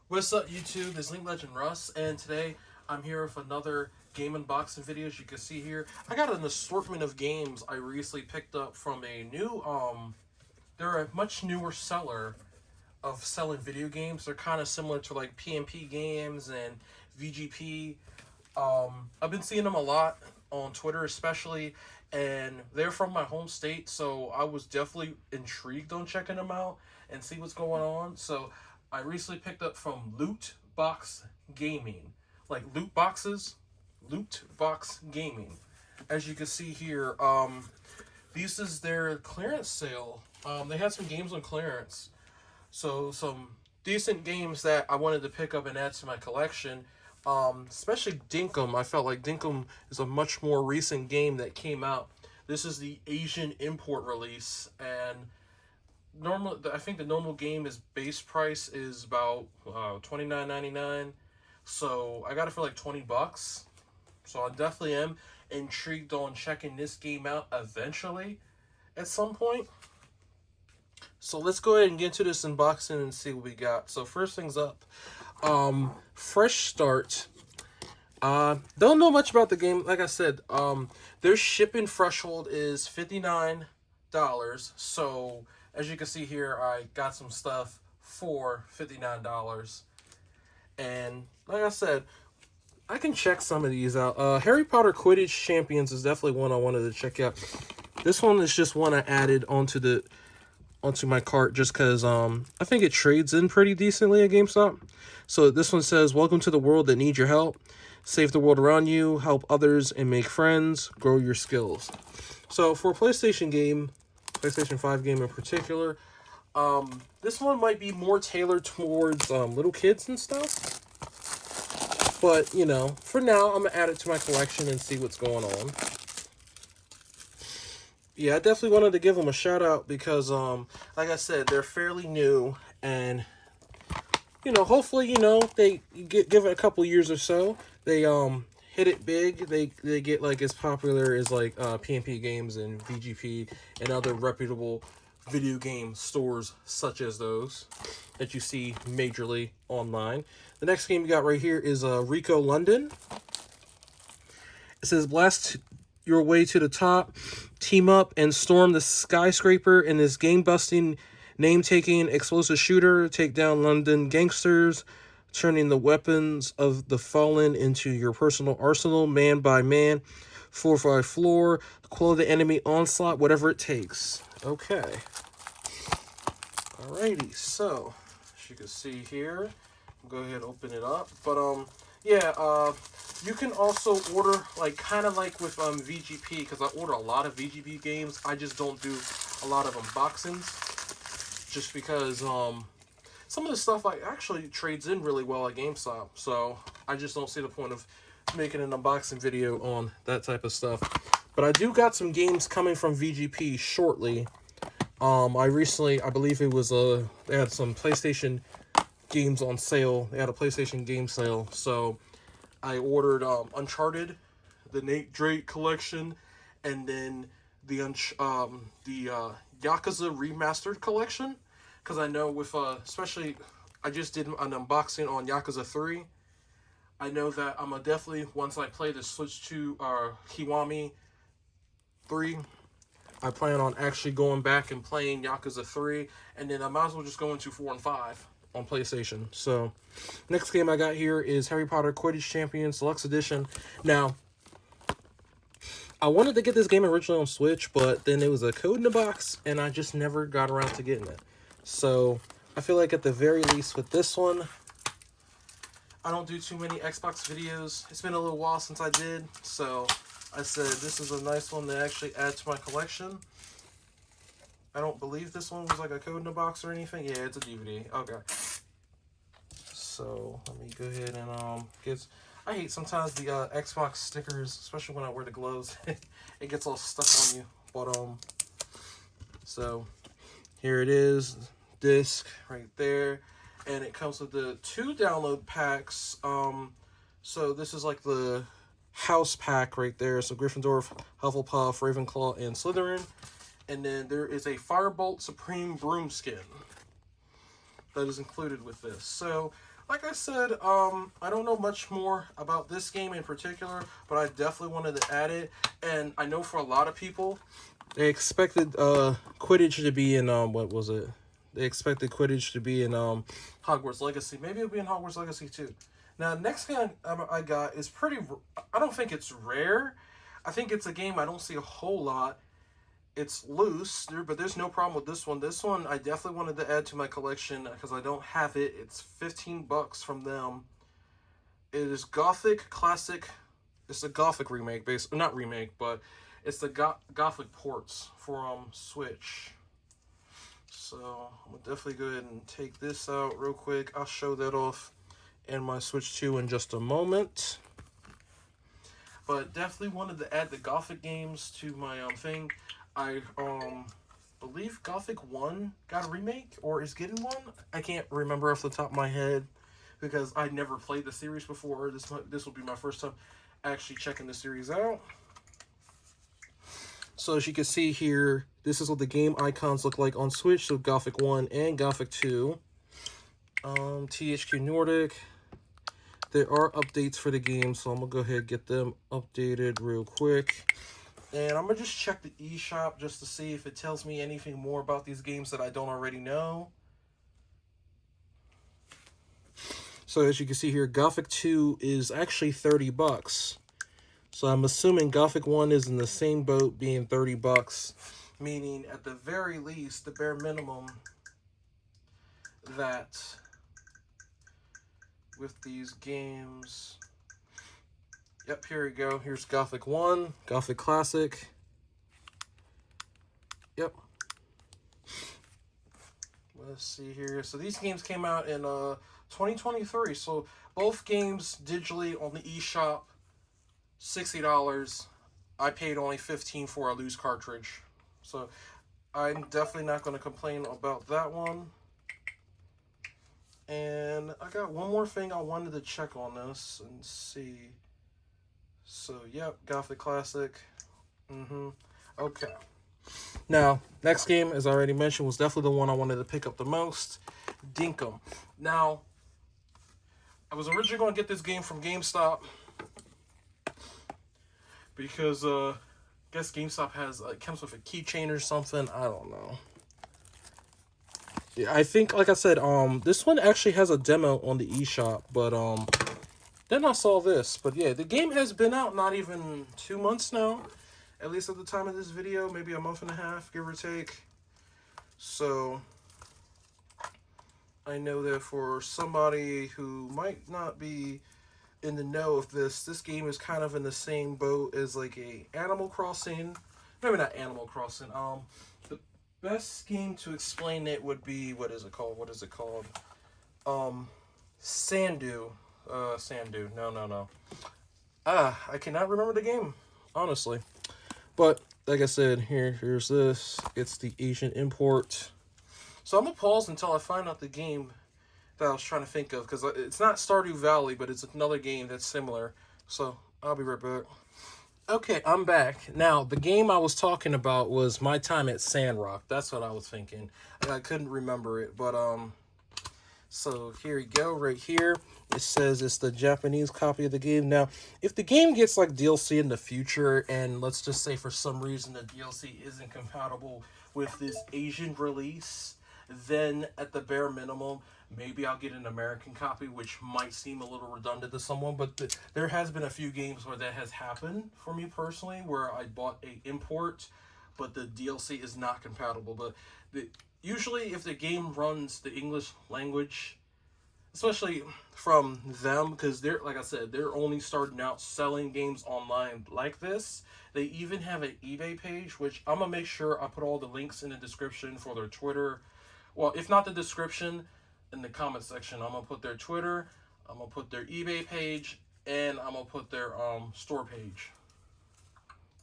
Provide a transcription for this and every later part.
What's up, YouTube? It's Link Legend Russ, and today I'm here with another game unboxing video. As you can see here, I got an assortment of games I recently picked up from a new, they're a much newer seller of selling video games. They're kind of similar to like PMP Games and VGP. I've been seeing them a lot on Twitter, especially, and they're from my home state, so I was definitely intrigued on checking them out and see what's going on. So I recently picked up from Loot Box Gaming, like loot boxes, Loot Box Gaming. As you can see here, this is their clearance sale. They had some games on clearance, so some decent games that I wanted to pick up and add to my collection. Especially Dinkum. I felt like Dinkum is a much more recent game that came out. This is the Asian import release, and I think the normal game is base price is about $29.99. So I got it for like $20. So I definitely am intrigued on checking this game out eventually at some point. So let's go ahead and get into this unboxing and see what we got. So first things up, Fresh Start. Don't know much about the game. Like I said, their shipping threshold is $59. So as you can see here, I got some stuff for $59. And like I said, I can check some of these out. Harry Potter Quidditch Champions is definitely one I wanted to check out. This one is just one I added onto my cart just because I think it trades in pretty decently at GameStop. So this one says, "Welcome to the world that needs your help. Save the world around you, help others, and make friends. Grow your skills." So for a PlayStation game, PlayStation 5 game in particular, this one might be more tailored towards little kids and stuff. But, you know, for now, I'm going to add it to my collection and see what's going on. Yeah, I definitely wanted to give them a shout out because, like I said, they're fairly new, and you know, hopefully, you know, they give it a couple years or so, they hit it big. They get like as popular as like PMP Games and VGP and other reputable video game stores such as those that you see majorly online. The next game you got right here is Rico London. It says, "Blast your way to the top, team up and storm the skyscraper in this game-busting, name-taking, explosive shooter. Take down London gangsters, turning the weapons of the fallen into your personal arsenal, man by man, floor by floor, quell the enemy onslaught, whatever it takes." Okay. Alrighty, so as you can see here, go ahead and open it up. But yeah, you can also order like kind of like with VGP, because I order a lot of VGP games. I just don't do a lot of unboxings just because some of the stuff I actually trades in really well at GameStop. So I just don't see the point of making an unboxing video on that type of stuff. But I do got some games coming from VGP shortly. I believe it was they had some PlayStation games on sale. They had a PlayStation game sale, so I ordered Uncharted, the Nate Drake collection, and then the Yakuza Remastered collection, because I know with especially I just did an unboxing on Yakuza 3. I know that I'm gonna definitely, once I play the switch to Kiwami 3, I plan on actually going back and playing Yakuza 3, and then I might as well just go into 4 and 5 on PlayStation. So, next game I got here is Harry Potter Quidditch Champions Deluxe Edition. Now, I wanted to get this game originally on Switch, but then it was a code in the box, and I just never got around to getting it. So, I feel like at the very least with this one, I don't do too many Xbox videos. It's been a little while since I did, so I said this is a nice one to actually add to my collection. I don't believe this one was like a code in the box or anything. Yeah, it's a DVD. Okay. So let me go ahead and get. I hate sometimes the Xbox stickers, especially when I wear the gloves. It gets all stuck on you. But so here it is, disc right there, and it comes with the 2 download packs. So this is like the house pack right there. So Gryffindor, Hufflepuff, Ravenclaw, and Slytherin. And then there is a Firebolt Supreme Broom Skin that is included with this. So like I said, I don't know much more about this game in particular, but I definitely wanted to add it. And I know for a lot of people, they expected Quidditch to be in what was it? They expected Quidditch to be in Hogwarts Legacy. Maybe it'll be in Hogwarts Legacy too. Now, next game I got is pretty. I don't think it's rare. I think it's a game I don't see a whole lot. It's loose, but there's no problem with this one. This one I definitely wanted to add to my collection because I don't have it. It's $15 from them. It is Gothic Classic. It's a Gothic remake, not remake, but it's the Gothic ports for Switch. So I'm gonna definitely go ahead and take this out real quick. I'll show that off in my Switch 2 in just a moment. But definitely wanted to add the Gothic games to my thing. I believe Gothic 1 got a remake or is getting one. I can't remember off the top of my head because I never played the series before. This will be my first time actually checking the series out. So as you can see here, this is what the game icons look like on Switch. So Gothic 1 and Gothic 2. THQ Nordic. There are updates for the game, so I'm going to go ahead and get them updated real quick. And I'm going to just check the eShop just to see if it tells me anything more about these games that I don't already know. So as you can see here, Gothic 2 is actually $30. So I'm assuming Gothic 1 is in the same boat, being $30, meaning at the very least, the bare minimum that with these games... Yep, here we go. Here's Gothic 1, Gothic Classic. Yep. Let's see here. So these games came out in 2023. So both games digitally on the eShop, $60. I paid only $15 for a loose cartridge. So I'm definitely not going to complain about that one. And I got one more thing I wanted to check on this and see. So, yep, Gothic Classic. Okay. Now, next game, as I already mentioned, was definitely the one I wanted to pick up the most. Dinkum. Now, I was originally going to get this game from GameStop because, I guess GameStop comes with a keychain or something. I don't know. Yeah, I think, like I said, this one actually has a demo on the eShop, but, then I saw this. But yeah, the game has been out not even 2 months now. At least at the time of this video. Maybe a month and a half, give or take. So, I know that for somebody who might not be in the know of this game is kind of in the same boat as like a Animal Crossing. Maybe not Animal Crossing. The best game to explain it would be, what is it called? Sandu. Sandu. No. I cannot remember the game, honestly. But, like I said, here's this. It's the Asian import. So I'm going to pause until I find out the game that I was trying to think of. Because it's not Stardew Valley, but it's another game that's similar. So, I'll be right back. Okay, I'm back. Now, the game I was talking about was My Time at Sandrock. That's what I was thinking. I couldn't remember it, but, so here we go, right here. It says it's the Japanese copy of the game. Now, if the game gets like DLC in the future, and let's just say for some reason the DLC isn't compatible with this Asian release, then at the bare minimum, maybe I'll get an American copy, which might seem a little redundant to someone, but there has been a few games where that has happened for me personally, where I bought a import, but the DLC is not compatible. But usually, if the game runs the English language, especially from them, because they're, like I said, they're only starting out selling games online like this. They even have an eBay page, which I'm going to make sure I put all the links in the description for their Twitter. Well, if not the description, in the comment section, I'm going to put their Twitter, I'm going to put their eBay page, and I'm going to put their store page.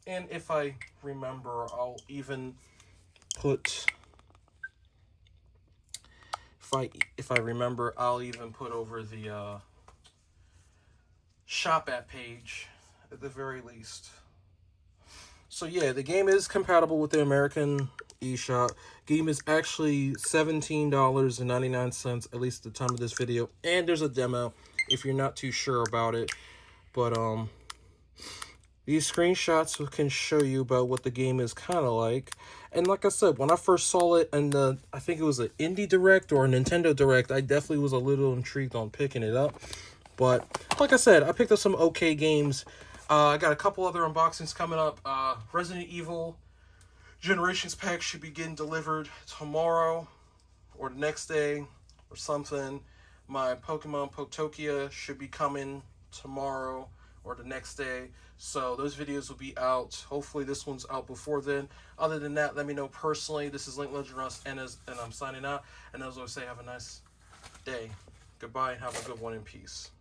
And if I remember, I'll even put... If I remember, I'll even put over the shop at page at the very least. So yeah, the game is compatible with the American eShop. Game is actually $17.99, at least at the time of this video. And there's a demo if you're not too sure about it. But these screenshots can show you about what the game is kind of like. And like I said, when I first saw it in the, I think it was an Indie Direct or a Nintendo Direct, I definitely was a little intrigued on picking it up. But like I said, I picked up some okay games. I got a couple other unboxings coming up. Resident Evil Generations Pack should be getting delivered tomorrow or the next day or something. My Pokemon Potokia should be coming tomorrow or the next day. So those videos will be out. Hopefully this one's out before then. Other than that, let me know personally. This is Link Legend Russ, and I'm signing out. And as always say, have a nice day. Goodbye and have a good one in peace.